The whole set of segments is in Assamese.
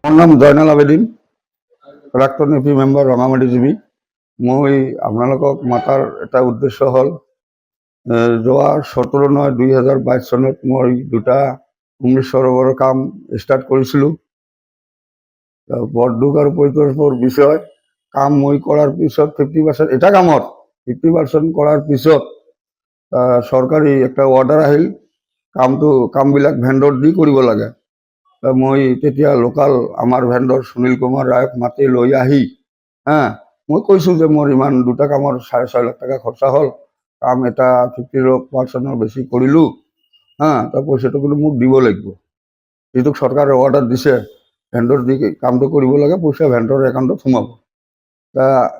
মোৰ নাম জয়নাল আবেদিন, প্ৰাক্তন এপি মেম্বাৰ ৰঙামাটি জিবি। মই আপোনালোকক মাতাৰ এটা উদ্দেশ্য হ'ল যোৱা 17/9/2022 চনত মই দুটা অমৃত সৰোবৰৰ কাম ষ্টাৰ্ট কৰিছিলোঁ। বৰ দুখ আৰু পৰিতোষৰ বিষয়, কাম মই কৰাৰ পিছত 50% এটা কামত 50% কৰাৰ পিছত চৰকাৰী একটা অৰ্ডাৰ আহিল, কামবিলাক ভেণ্ডৰ দি কৰিব লাগে। মই তেতিয়া লোকাল আমাৰ ভেণ্ডৰ সুনীল কুমাৰ ৰায়ক মাতি লৈ আহি মই কৈছোঁ যে মোৰ ইমান দুটা কামৰ 6.5 লাখ টকা খৰচা হ'ল, কাম এটা 50% বেছি কৰিলোঁ, তাৰ পইচাটো কিন্তু মোক দিব লাগিব। যিটো চৰকাৰে অৰ্ডাৰ দিছে ভেণ্ডৰ দি কামটো কৰিব লাগে, পইচা ভেণ্ডৰ একাউণ্টত সোমাব।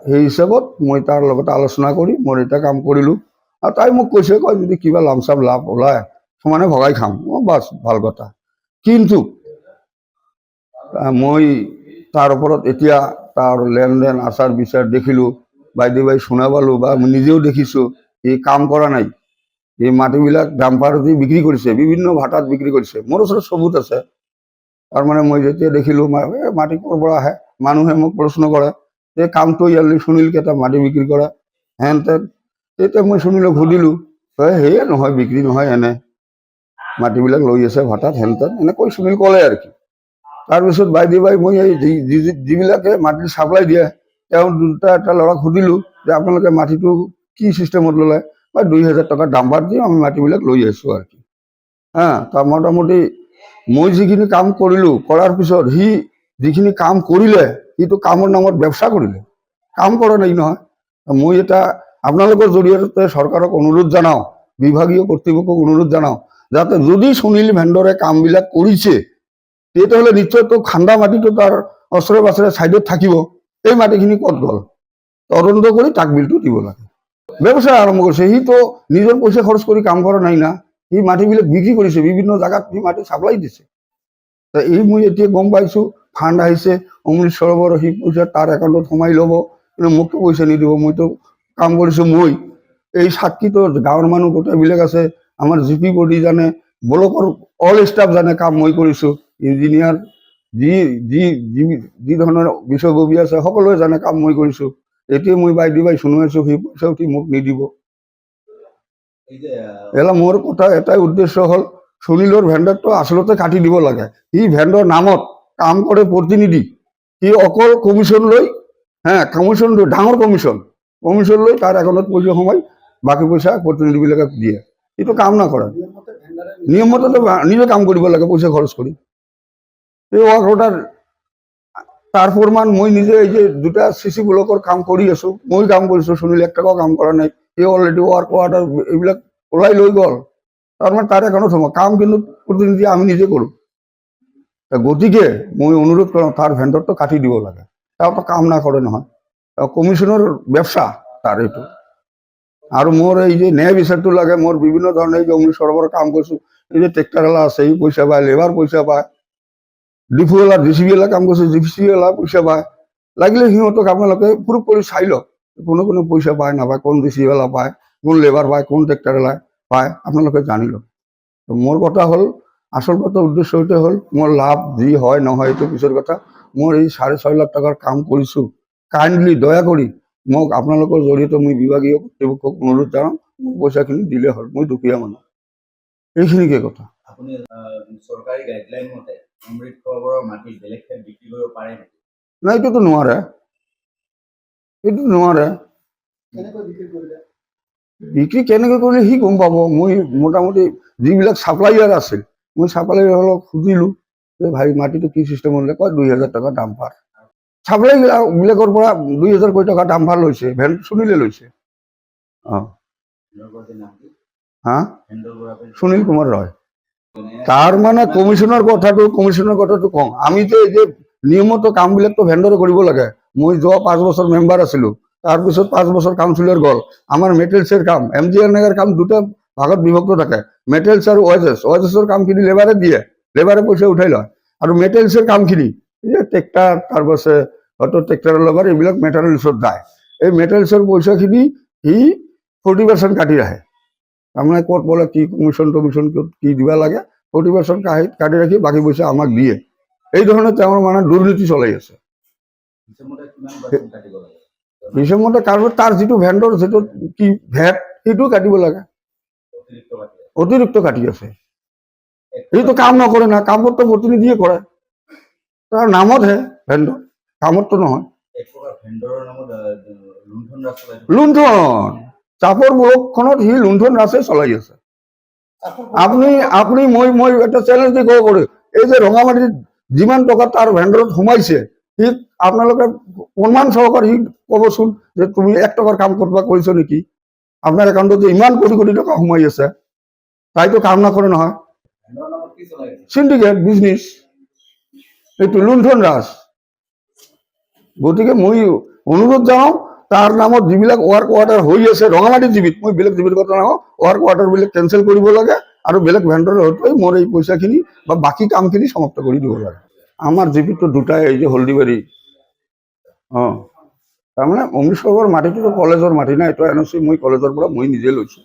সেই হিচাপত মই তাৰ লগত আলোচনা কৰি মই এটা কাম কৰিলোঁ। আৰু তাই মোক কৈছে, যদি কিবা লামচাম লাভ ওলায় সমানে ভগাই খাম। বাছ ভাল কথা। কিন্তু মই তাৰ ওপৰত এতিয়া তাৰ লেনদেন আচাৰ বিচাৰ দেখিলোঁ, বাইদেউ শুনা পালোঁ বা নিজেও দেখিছোঁ, এই কাম কৰা নাই। এই মাটিবিলাক ডাম্পাৰ দি বিক্ৰী কৰিছে, বিভিন্ন ভাটাত বিক্ৰী কৰিছে। মোৰ ওচৰত চবুত আছে। তাৰমানে মই যেতিয়া দেখিলোঁ মাটি ক'ৰ পৰা আহে, মানুহে মোক প্ৰশ্ন কৰে যে কামটো ইয়ালৈ সুনীলকেইটা মাটি বিক্ৰী কৰা হেন তেন। তেতিয়া মই সুনীলক সুধিলোঁ, সেয়ে নহয়, বিক্ৰী নহয়, এনে মাটিবিলাক লৈ আছে ভাটাত হেন তেন এনেকৈ সুনীল ক'লে আৰু কি। তাৰপিছত বাইদেউ মই এই যিবিলাকে মাটি চাপ্লাই দিয়ে তেওঁ এটা ল'ৰাক সুধিলোঁ যে আপোনালোকে মাটিটো কি চিষ্টেমত ল'লে? 2000 টকা ডাম্পাৰ দি আমি মাটিবিলাক লৈ আছোঁ আৰু কি। তাৰ মোটামুটি মই যিখিনি কাম কৰিলোঁ, কৰাৰ পিছত সি যিখিনি কাম কৰিলে সিটো কামৰ নামত ব্যৱসা কৰিলে, কাম কৰা নাই নহয়। মই এটা আপোনালোকৰ জৰিয়তে চৰকাৰক অনুৰোধ জনাওঁ, বিভাগীয় কৰ্তৃপক্ষক অনুৰোধ জনাওঁ, যাতে যদি সুনীল ভেণ্ডৰে কামবিলাক কৰিছে তেতিয়াহ'লে নিশ্চয় খান্দা মাটিটো তাৰ ওচৰে পাছৰে ছাইডত থাকিব। এই মাটিখিনি ক'ত গ'ল তদন্ত কৰি তাক বিলটো দিব লাগে। ব্যৱসায় আৰম্ভ কৰিছে, সিটো নিজৰ পইচা খৰচ কৰি কাম কৰা নাই না, সি মাটিবিলাক বিক্ৰী কৰিছে, বিভিন্ন জাগাত সি মাটি চাপ্লাই দিছে। এই মই এতিয়া গম পাইছোঁ ফাণ্ড আহিছে অমৃত সৰোবৰ, সি পইচা তাৰ একাউণ্টত সোমাই ল'ব, কিন্তু মোকতো পইচা নিদিব। মইতো কাম কৰিছোঁ, মই এই সাক্ষীটো গাঁৱৰ মানুহ গোটেইবিলাক আছে, আমাৰ জিপি বডি জানে, ব্লকৰ অল ষ্টাফ জানে কাম মই কৰিছোঁ। ইঞ্জিনিয়াৰ যি ধৰণৰ বিষয়ববী আছে সকলোৱে জানে কাম মই কৰিছোঁ। এতিয়া মই বাইদেউ শুনাইছোঁ সি পইচা উঠি মোক নিদিব। মোৰ কথা এটাই উদ্দেশ্য হ'ল সুনীলৰ ভেণ্ডৰটো আচলতে কাটি দিব লাগে। সি ভেণ্ডৰ নামত কাম কৰে প্ৰতিনিধি, সি অকল কমিশ্যন লৈ কমিশ্যন ডাঙৰ কমিশ্যন লৈ তাৰ একাউণ্টত পইচা সোমাই বাকী পইচা প্ৰতিনিধিবিলাকে দিয়ে। এইটো কাম নকৰে, নিয়মমতেতো নিজে কাম কৰিব লাগে পইচা খৰচ কৰি। এই ৱাৰ্ক অৰ্ডাৰ তাৰ প্ৰমাণ মই নিজে এই যে দুটা CC ব্লকৰ কাম কৰি আছোঁ, মই কাম কৰিছোঁ, সুনীল 1 টকাও কাম কৰা নাই। এই অলৰেডি ৱাৰ্ক অৰ্ডাৰ এইবিলাক ওলাই লৈ গ'ল, তাৰমানে তাৰ একাউণ্টত সোমাব। কাম কিন্তু প্ৰতিনিধি আমি নিজে কৰোঁ। গতিকে মই অনুৰোধ কৰোঁ তাৰ ভেণ্ডৰটো কাটি দিব লাগে। তেওঁতো কাম নকৰে নহয়, কমিশ্যনৰ ব্যৱসা তাৰ এইটো। আৰু মোৰ এই যে ন্যায় বিচাৰটো লাগে, মোৰ বিভিন্ন ধৰণে এই যে অমৃত সৰোবৰৰ কাম কৰিছোঁ, এই যে ট্ৰেক্টৰৱালা আছে সি পইচা পায়, লেবাৰ পইচা পায়, ডিপুৱালা DCBৱালা কাম কৰিছে DCBৱালা পইচা পায়। লাগিলে সিহঁতক আপোনালোকে প্ৰুফ কৰি চাই লওক, কোনে পইচা পায় নাপায়, কোন DCBৱালা পায়, কোন লেবাৰ পায়, কোন ট্ৰেক্টৰৱালা পায়, আপোনালোকে জানি লওক। মোৰ কথা হ'ল, আচল কথা উদ্দেশ্য এটা হ'ল মোৰ লাভ যি হয় নহয় এইটো পিছৰ কথা। মোৰ এই 6.5 লাখ টকাৰ কাম কৰিছোঁ, কাইণ্ডলি দয়া কৰি মোক আপোনালোকৰ জৰিয়তে মই বিভাগীয় কৰ্তৃপক্ষক অনুৰোধ জনাওঁ, মোক পইচাখিনি দিলে হ'ল। মই দুখীয়া মানুহ, এইখিনিকে কথা। আপুনি চৰকাৰী গাইডলাইন মতে অমৃত সৰোবৰৰ মাটি বেলেগ ঠাইত বিক্ৰী কৰিব পাৰে নেকি? না, এইটোতো নোৱাৰে, এইটো নোৱাৰে। বিক্ৰী কেনেকৈ কৰিলে সি গম পাব। মই মোটামুটি যিবিলাক ছাপ্লাইয়াৰ আছিল, মই ছাপ্লাইয়াৰসকলক সুধিলোঁ যে ভাই মাটিটো কি চিষ্টেম হ'লে, কয় 2000 টকা ডাম্পাৰ। ছাপ্লাইবিলাকৰ পৰা 2000 টকা ডাম্পাৰ লৈছে, ভেন সুনীলে লৈছে। সুনীল কুমাৰ ৰয়। তাৰ মানে কমিশ্যনৰ কথাটো কওঁ, আমি যে এই যে নিয়মত কামবিলাকতো ভেণ্ডৰে কৰিব লাগে। মই যোৱা 5 বছৰ মেম্বাৰ আছিলোঁ, তাৰপিছত 5 বছৰ কাউন্সিলৰ গ'ল। আমাৰ মেটেৰিয়েলছৰ কাম MGR নগৰ কাম দুটা ভাগত বিভক্ত থাকে, মেটেৰিয়েলছ আৰু OHSৰ কামখিনি লেবাৰে দিয়ে, লেবাৰে পইচা উঠাই লয়। আৰু মেটেৰিয়েলছৰ কামখিনি এই যে ট্ৰেক্টাৰ, তাৰপাছত হয়তো ট্ৰেক্টাৰৰ লেবাৰ এইবিলাক মেটেৰিয়েলছত যায়। এই মেটেৰিয়েলছৰ পইচাখিনি সি 40% কাটি ৰাখে। তাৰমানে ক'ত বোলে কি কমিশ্যন কি দিব লাগে, 40% কাটি ৰাখি বাকী পইচা আমাক দিয়ে। এই ধৰণে তেওঁৰ মানে দুৰ্নীতি চলাই আছে। হিচাপমতে কিমান পাৰ্চেণ্ট কাটিব লাগে? হিচাপমতে কাৰোবাৰ তাৰ যিটো ভেণ্ডৰ যিটো কি ভেট সেইটো কাটিব লাগে, অতিৰিক্ত কাটি আছে। অতিৰিক্ত কাটি আছে। এক এইটো কাম নকৰে না, কামতো প্ৰতিনিধিয়ে কৰে, তাৰ নামতহে ভেণ্ডৰ, কামততো নহয়। এক প্ৰকাৰ ভেণ্ডৰৰ নামত লুণ্ঠন ৰাজ চলাই থাকে। লুণ্ঠন, চাপৰ ব্লকখনত সি লুণ্ঠন ৰাজে চলাই আছে। আপুনি মই এটা চেলেঞ্জ দি ক'ব পাৰো, এই যে ৰঙামাটিত যিমান টকা তাৰ ভেণ্ডৰত সোমাইছে, সি আপোনালোকে প্ৰমাণ সহকাৰে সি ক'বচোন যে তুমি 1 টকাৰ কাম কৰবা কৰিছ নেকি? আপোনাৰ একাউণ্টত যে ইমান কোটি কোটি টকা সোমাই আছে, তাইতো কাম নকৰে নহয়। ভেণ্ডৰৰ নামত কি চলাই আছে? চিণ্ডিকেট বিজনেছ, এইটো লুণ্ঠন ৰাজ। গতিকে মই অনুৰোধ জনাওঁ, তাৰ নামত যিবিলাক ৱাৰ্ক অৰ্ডাৰ হৈ আছে ৰঙামাটিত জীৱিত, মই বেলেগ জীৱিত কথা নকওঁ, ৱাৰ্ক অৰ্ডাৰবিলাক কেঞ্চেল কৰিব লাগে আৰু বেলেগ ভেণ্ডৰ হয়তো মোৰ এই পইচাখিনি বা বাকী কামখিনি সমাপ্ত কৰি দিব লাগে। আমাৰ জীৱিতটো দুটাই, এই যে হলদিবাৰী, তাৰমানে অমৃতসৰৰ মাটিটোতো কলেজৰ মাটি না, এইটো NOC মই কলেজৰ পৰা মই নিজে লৈছোঁ।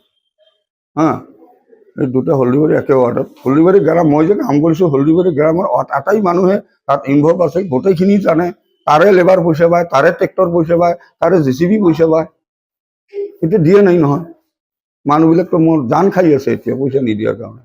এই দুটা হলদিবাৰী একে ৱাৰ্ডত। হলদিবাৰী গ্ৰাম মই যে কাম কৰিছোঁ, হলদিবাৰী গ্ৰামৰ আটাই মানুহে তাত ইনভলভ আছে, গোটেইখিনি জানে। তাৰে লেবাৰ পইচা পায়, তাৰে ট্ৰেক্টৰ পইচা পায়, তাৰে JCB পইচা পায়। এতিয়া দিয়ে নাই নহয়, মানুহবিলাকতো মোৰ জান খাই আছে এতিয়া পইচা নিদিয়াৰ কাৰণে।